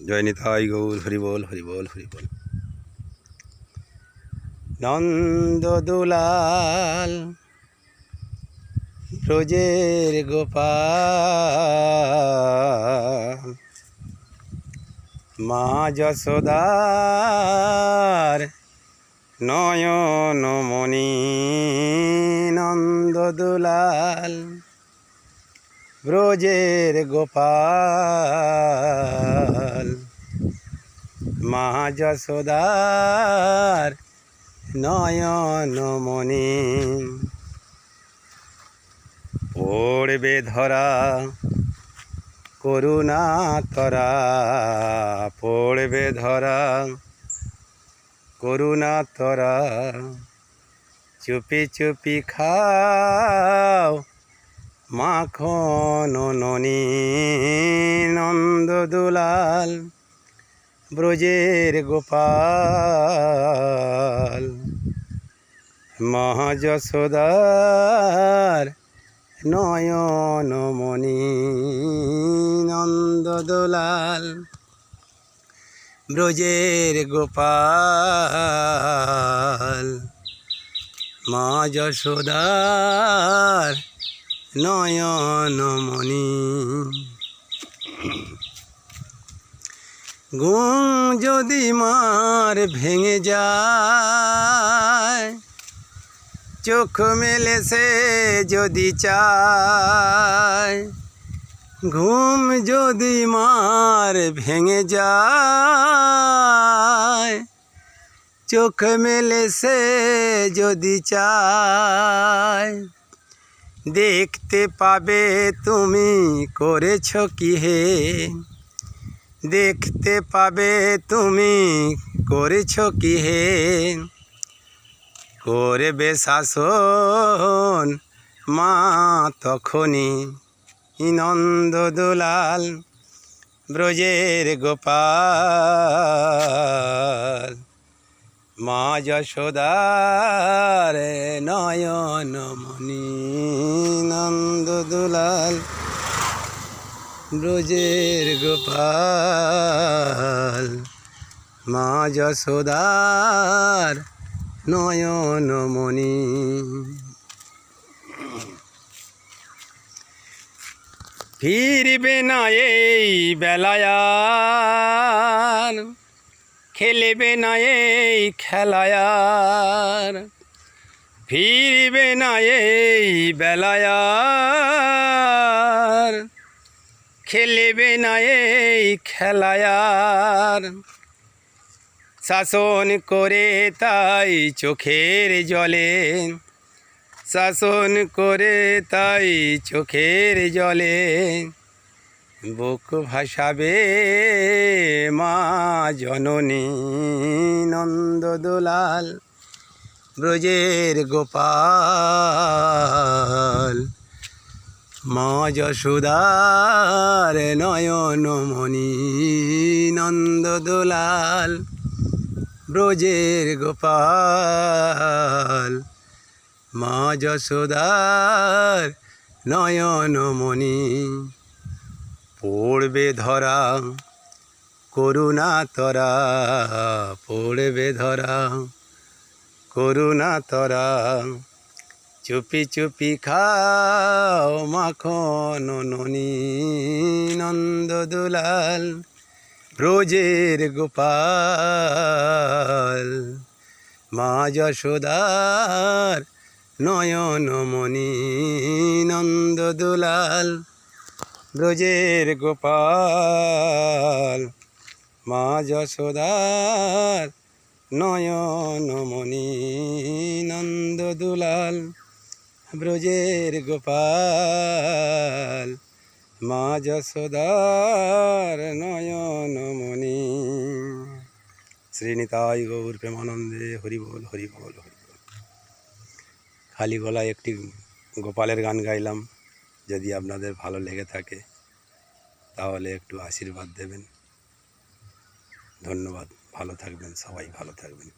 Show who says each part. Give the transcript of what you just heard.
Speaker 1: জয় নিতাই গৌর হরিবোল হরিবোল হরিবোল। নন্দ দুলাল ব্রজের গোপাল, মা যশোদার নয়নমণি। নন্দ দুলাল ব্রজের গোপাল, মা যশোদার নয়নমণি। পড়বে ধরা করুণা তরা, পড়বে ধরা করুণা তরা। চুপি চুপি খাও মাখন ননি। নন্দ দুলাল ব্রজের গোপাল, মা যশোদার নয়নমণি। নন্দ দুলাল ব্রজের গোপাল, মা যশোদার নয়নমণি। ঘুম যদি মার ভেঙে যায়, চোখ মেলে সে যদি চায়। ঘুম যদি মার ভেঙে যায়, চোখ মেলে সে যদি চায়। দেখতে পাবে তুমি করেছ কি হে, দেখতে পাবে তুমি করেছ কি হে। করবে শাসন মা তখনই। নন্দ দুলাল ব্রজের গোপাল, মা যশোদার নয়নমণি। নন্দ দুলাল ব্রজের গোপাল, মা যশোদার নয়নমণি। ফিরবে না এই বেলায়ার, খেলবে না এই খেলায়ার। ফিরবে না এই বেলায়ার, খেলবে না এই খেলায়ার। শাসন করে তাই চোখের জলে, শাসন করে তাই চোখের জলে। বুক ভাসাবে মা জননী। নন্দ দুলাল ব্রজের গোপাল, মা যশোদার নয়নমণি। নন্দ দুলাল ব্রজের গোপাল, মা যশোদার নয়নমণি। পড়বে ধরা করুণা তরা, পড়বে ধরা করুণা তরা। চুপি চুপি খাও মাখন ননি। নন্দ দুলাল ব্রজের গোপাল, মা যশোদার নয়নমণি। নন্দ দুলাল ব্রজের গোপাল, মা যশোদার নয়নমণি। নন্দ দুলাল ব্রজের গোপাল, মা যশোদার নয়নমণি। শ্রীনিতাই গৌর প্রেমানন্দে হরিবোল হরিবোল হরিবোল। খালি গলায় একটি গোপালের গান গাইলাম। যদি আপনাদের ভালো লেগে থাকে তাহলে একটু আশীর্বাদ দেবেন। ধন্যবাদ। ভালো থাকবেন, সবাই ভালো থাকবেন।